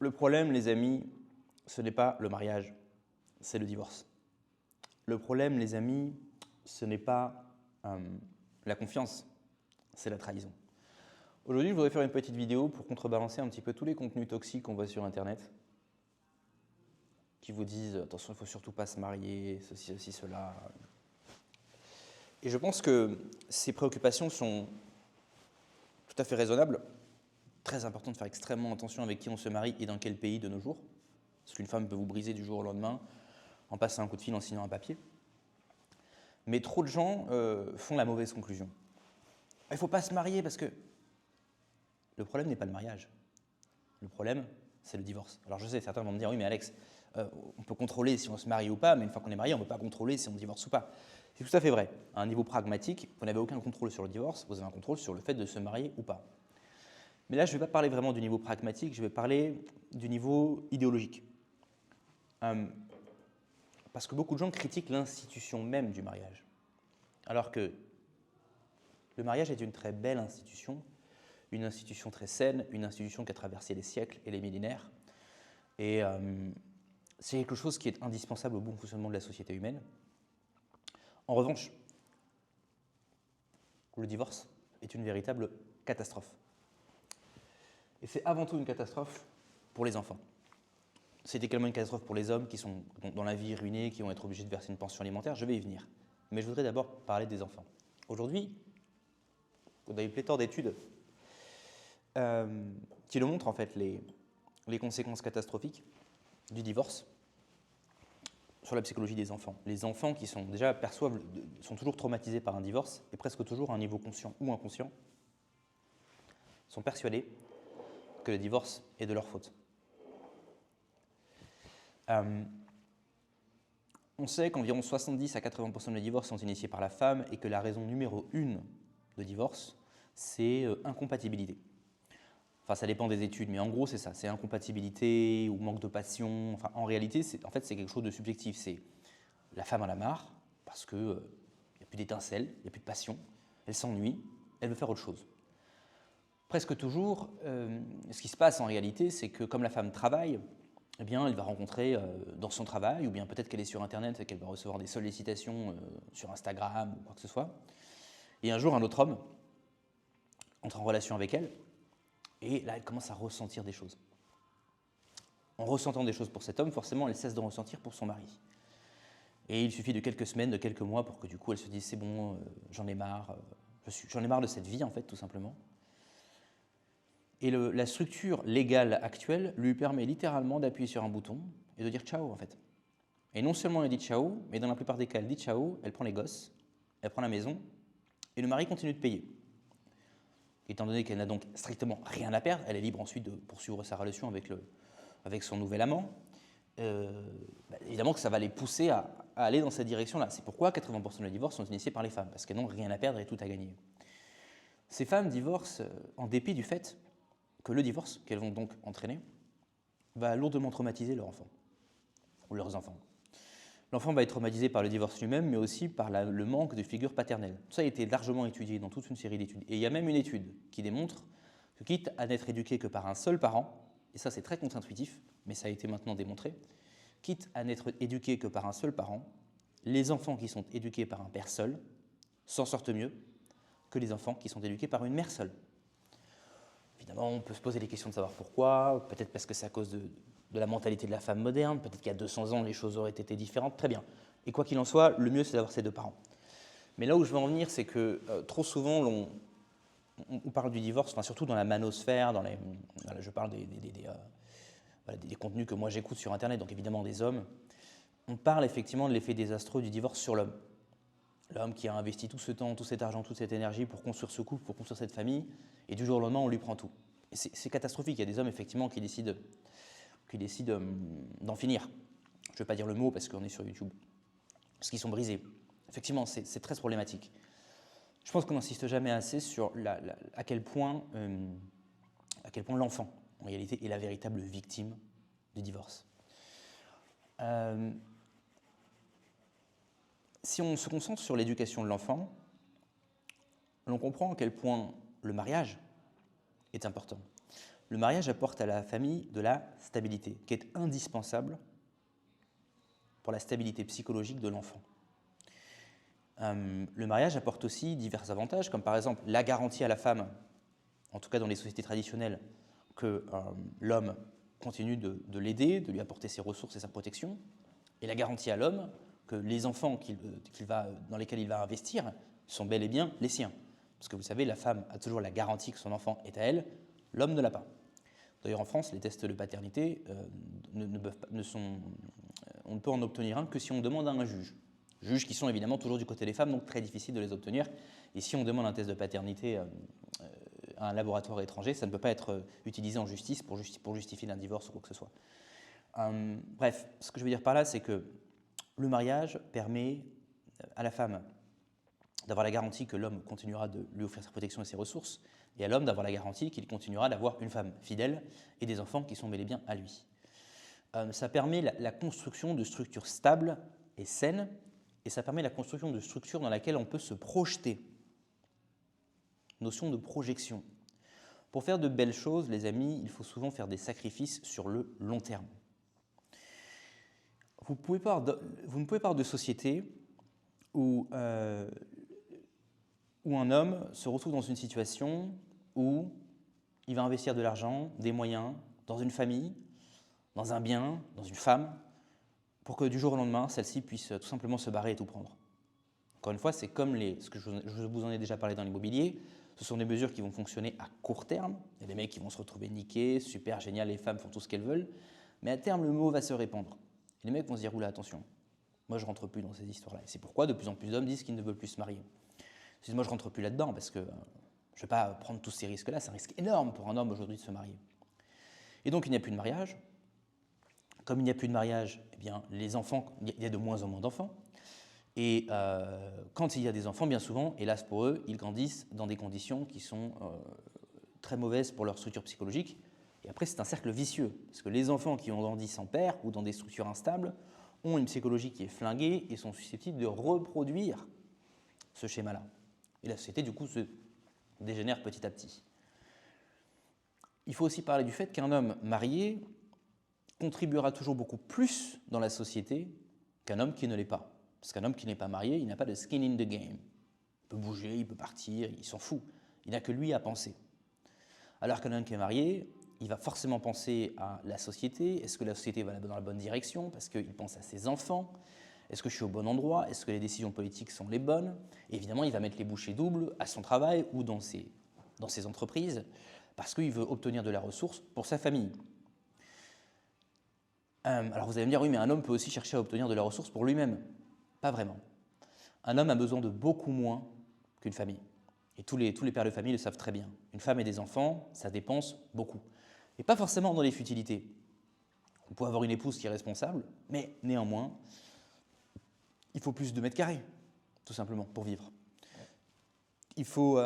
Le problème, les amis, ce n'est pas le mariage, c'est le divorce. Le problème, les amis, ce n'est pas la confiance, c'est la trahison. Aujourd'hui, je voudrais faire une petite vidéo pour contrebalancer un petit peu tous les contenus toxiques qu'on voit sur Internet, qui vous disent « attention, il ne faut surtout pas se marier, ceci, ceci, cela ». Et je pense que ces préoccupations sont tout à fait raisonnables. Très important de faire extrêmement attention avec qui on se marie et dans quel pays de nos jours. Parce qu'une femme peut vous briser du jour au lendemain en passant un coup de fil, en signant un papier. Mais trop de gens font la mauvaise conclusion. Il ne faut pas se marier parce que le problème n'est pas le mariage. Le problème, c'est le divorce. Alors je sais, certains vont me dire, oui mais Alex, on peut contrôler si on se marie ou pas, mais une fois qu'on est marié, on ne peut pas contrôler si on divorce ou pas. C'est tout à fait vrai. À un niveau pragmatique, vous n'avez aucun contrôle sur le divorce, vous avez un contrôle sur le fait de se marier ou pas. Mais là, je ne vais pas parler vraiment du niveau pragmatique, je vais parler du niveau idéologique. Parce que beaucoup de gens critiquent l'institution même du mariage. Alors que le mariage est une très belle institution, une institution très saine, une institution qui a traversé les siècles et les millénaires. Et c'est quelque chose qui est indispensable au bon fonctionnement de la société humaine. En revanche, le divorce est une véritable catastrophe. Et c'est avant tout une catastrophe pour les enfants. C'est également une catastrophe pour les hommes qui sont dans la vie ruinés, qui vont être obligés de verser une pension alimentaire. Je vais y venir. Mais je voudrais d'abord parler des enfants. Aujourd'hui, on a une pléthore d'études qui nous montrent en fait les conséquences catastrophiques du divorce sur la psychologie des enfants. Les enfants qui sont déjà sont toujours traumatisés par un divorce et presque toujours à un niveau conscient ou inconscient sont persuadés que le divorce est de leur faute. On sait qu'environ 70 à 80% des divorces sont initiés par la femme et que la raison numéro 1 de divorce, c'est incompatibilité. Enfin, ça dépend des études, mais en gros, c'est ça. C'est incompatibilité ou manque de passion. Enfin, en réalité, c'est quelque chose de subjectif. C'est la femme en a marre parce qu'il n'y a plus d'étincelle, il n'y a plus de passion, elle s'ennuie, elle veut faire autre chose. Presque toujours, ce qui se passe en réalité, c'est que comme la femme travaille, eh bien, elle va rencontrer dans son travail, ou bien peut-être qu'elle est sur Internet et qu'elle va recevoir des sollicitations sur Instagram ou quoi que ce soit. Et un jour, un autre homme entre en relation avec elle, et là, elle commence à ressentir des choses. En ressentant des choses pour cet homme, forcément, elle cesse de ressentir pour son mari. Et il suffit de quelques semaines, de quelques mois pour que du coup, elle se dise « c'est bon, j'en ai marre, j'en ai marre de cette vie, en fait, tout simplement ». Et la structure légale actuelle lui permet littéralement d'appuyer sur un bouton et de dire « ciao » en fait. Et non seulement elle dit « ciao », mais dans la plupart des cas, elle dit « ciao », elle prend les gosses, elle prend la maison, et le mari continue de payer. Étant donné qu'elle n'a donc strictement rien à perdre, elle est libre ensuite de poursuivre sa relation avec son nouvel amant, évidemment que ça va les pousser à aller dans cette direction-là. C'est pourquoi 80% des divorces sont initiés par les femmes, parce qu'elles n'ont rien à perdre et tout à gagner. Ces femmes divorcent en dépit du fait que le divorce qu'elles vont donc entraîner va lourdement traumatiser leur enfant, ou leurs enfants. L'enfant va être traumatisé par le divorce lui-même, mais aussi par le manque de figure paternelle. Ça a été largement étudié dans toute une série d'études. Et il y a même une étude qui démontre que quitte à n'être éduqué que par un seul parent, et ça c'est très contre-intuitif, mais ça a été maintenant démontré, quitte à n'être éduqué que par un seul parent, les enfants qui sont éduqués par un père seul s'en sortent mieux que les enfants qui sont éduqués par une mère seule. Évidemment, on peut se poser les questions de savoir pourquoi, peut-être parce que c'est à cause de la mentalité de la femme moderne, peut-être qu'il y a 200 ans, les choses auraient été différentes, très bien. Et quoi qu'il en soit, le mieux, c'est d'avoir ces deux parents. Mais là où je veux en venir, c'est que trop souvent, on parle du divorce, enfin, surtout dans la manosphère, je parle des contenus que moi j'écoute sur Internet, donc évidemment des hommes, on parle effectivement de l'effet désastreux du divorce sur l'homme. L'homme qui a investi tout ce temps, tout cet argent, toute cette énergie pour construire ce couple, pour construire cette famille, et du jour au lendemain, on lui prend tout. Et c'est catastrophique. Il y a des hommes, effectivement, qui décident d'en finir. Je ne vais pas dire le mot parce qu'on est sur YouTube. Parce qu'ils sont brisés. Effectivement, c'est très problématique. Je pense qu'on n'insiste jamais assez sur à quel point l'enfant, en réalité, est la véritable victime du divorce. Si on se concentre sur l'éducation de l'enfant, l'on comprend à quel point le mariage est important. le mariage apporte à la famille de la stabilité, qui est indispensable pour la stabilité psychologique de l'enfant. Le mariage apporte aussi divers avantages, comme par exemple la garantie à la femme, en tout cas dans les sociétés traditionnelles, que l'homme continue de l'aider, de lui apporter ses ressources et sa protection, et la garantie à l'homme que les enfants dans lesquels il va investir sont bel et bien les siens. Parce que vous savez, la femme a toujours la garantie que son enfant est à elle, l'homme ne l'a pas. D'ailleurs, en France, les tests de paternité, on ne peut en obtenir un que si on demande à un juge. Juges qui sont évidemment toujours du côté des femmes, donc très difficile de les obtenir. Et si on demande un test de paternité à un laboratoire étranger, ça ne peut pas être utilisé en justice pour justifier d'un divorce ou quoi que ce soit. Bref, ce que je veux dire par là, c'est que le mariage permet à la femme d'avoir la garantie que l'homme continuera de lui offrir sa protection et ses ressources, et à l'homme d'avoir la garantie qu'il continuera d'avoir une femme fidèle et des enfants qui sont bel et bien à lui. Ça permet la construction de structures stables et saines, et ça permet la construction de structures dans laquelle on peut se projeter. Notion de projection. Pour faire de belles choses, les amis, il faut souvent faire des sacrifices sur le long terme. Vous ne pouvez pas avoir de société où un homme se retrouve dans une situation où il va investir de l'argent, des moyens, dans une famille, dans un bien, dans une femme, pour que du jour au lendemain, celle-ci puisse tout simplement se barrer et tout prendre. Encore une fois, c'est comme ce que je vous en ai déjà parlé dans l'immobilier, ce sont des mesures qui vont fonctionner à court terme. Il y a des mecs qui vont se retrouver niqués, super génial, les femmes font tout ce qu'elles veulent, mais à terme, le mot va se répandre. Et les mecs vont se dire, oula, attention, moi je ne rentre plus dans ces histoires-là. Et c'est pourquoi de plus en plus d'hommes disent qu'ils ne veulent plus se marier. Moi je ne rentre plus là-dedans parce que je ne vais pas prendre tous ces risques-là, c'est un risque énorme pour un homme aujourd'hui de se marier. Et donc il n'y a plus de mariage. Comme il n'y a plus de mariage, eh bien, les enfants, il y a de moins en moins d'enfants. Et quand il y a des enfants, bien souvent, hélas pour eux, ils grandissent dans des conditions qui sont très mauvaises pour leur structure psychologique. Et après, c'est un cercle vicieux, parce que les enfants qui ont grandi sans père ou dans des structures instables ont une psychologie qui est flinguée et sont susceptibles de reproduire ce schéma-là. Et la société, du coup, se dégénère petit à petit. Il faut aussi parler du fait qu'un homme marié contribuera toujours beaucoup plus dans la société qu'un homme qui ne l'est pas. Parce qu'un homme qui n'est pas marié, il n'a pas de skin in the game. Il peut bouger, il peut partir, il s'en fout. Il n'a que lui à penser. Alors qu'un homme qui est marié, il va forcément penser à la société. Est-ce que la société va dans la bonne direction? Parce qu'il pense à ses enfants. Est-ce que je suis au bon endroit? Est-ce que les décisions politiques sont les bonnes? Et évidemment, il va mettre les bouchées doubles à son travail ou dans ses entreprises parce qu'il veut obtenir de la ressource pour sa famille. Alors vous allez me dire, oui, mais un homme peut aussi chercher à obtenir de la ressource pour lui-même. Pas vraiment. Un homme a besoin de beaucoup moins qu'une famille. Et tous les pères de famille le savent très bien. Une femme et des enfants, ça dépense beaucoup. Et pas forcément dans les futilités. On peut avoir une épouse qui est responsable, mais néanmoins, il faut plus de mètres carrés, tout simplement, pour vivre. Il faut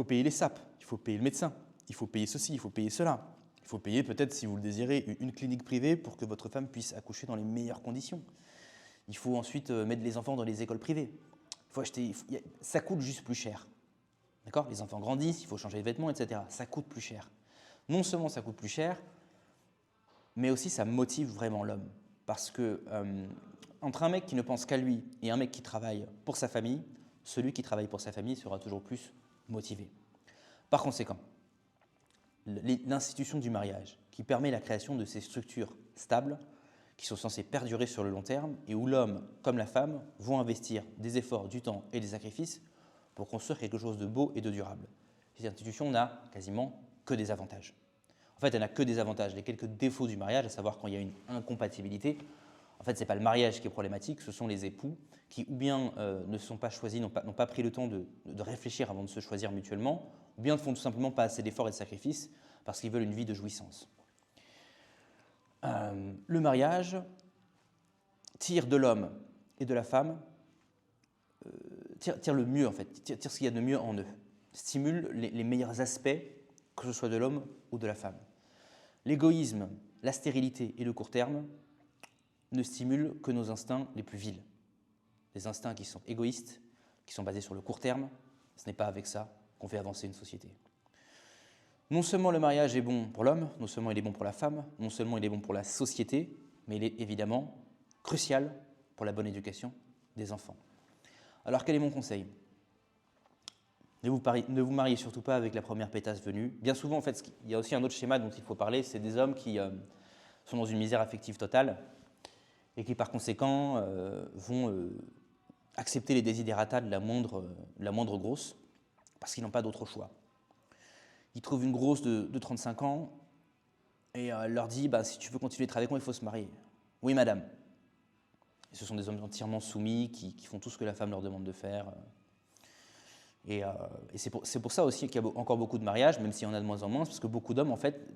payer les sapes, il faut payer le médecin, il faut payer ceci, il faut payer cela. Il faut payer peut-être, si vous le désirez, une clinique privée pour que votre femme puisse accoucher dans les meilleures conditions. Il faut ensuite mettre les enfants dans les écoles privées. Ça coûte juste plus cher. D'accord? Les enfants grandissent, il faut changer de vêtements, etc. Ça coûte plus cher. Non seulement ça coûte plus cher, mais aussi ça motive vraiment l'homme. Parce que entre un mec qui ne pense qu'à lui et un mec qui travaille pour sa famille, celui qui travaille pour sa famille sera toujours plus motivé. Par conséquent, l'institution du mariage, qui permet la création de ces structures stables, qui sont censées perdurer sur le long terme, et où l'homme, comme la femme, vont investir des efforts, du temps et des sacrifices pour construire quelque chose de beau et de durable. Cette institution n'a quasiment que des avantages. En fait, elle n'a que des avantages. Les quelques défauts du mariage, à savoir quand il y a une incompatibilité, en fait, ce n'est pas le mariage qui est problématique, ce sont les époux qui ou bien ne sont pas choisis, n'ont pas pris le temps de réfléchir avant de se choisir mutuellement, ou bien ne font tout simplement pas assez d'efforts et de sacrifices parce qu'ils veulent une vie de jouissance. Le mariage tire de l'homme et de la femme, tire le mieux en fait, tire ce qu'il y a de mieux en eux, stimule les meilleurs aspects, que ce soit de l'homme ou de la femme. L'égoïsme, la stérilité et le court terme ne stimulent que nos instincts les plus vils. Les instincts qui sont égoïstes, qui sont basés sur le court terme, ce n'est pas avec ça qu'on fait avancer une société. Non seulement le mariage est bon pour l'homme, non seulement il est bon pour la femme, non seulement il est bon pour la société, mais il est évidemment crucial pour la bonne éducation des enfants. Alors quel est mon conseil ? Ne vous mariez surtout pas avec la première pétasse venue. Bien souvent, en fait, il y a aussi un autre schéma dont il faut parler, c'est des hommes qui sont dans une misère affective totale et qui, par conséquent, vont accepter les desiderata de la moindre grosse parce qu'ils n'ont pas d'autre choix. Ils trouvent une grosse de 35 ans et elle leur dit « si tu veux continuer de travailler avec moi, il faut se marier. » « Oui, madame. » Et ce sont des hommes entièrement soumis qui font tout ce que la femme leur demande de faire. Et c'est pour ça aussi qu'il y a encore beaucoup de mariages, même s'il y en a de moins en moins, parce que beaucoup d'hommes, en fait,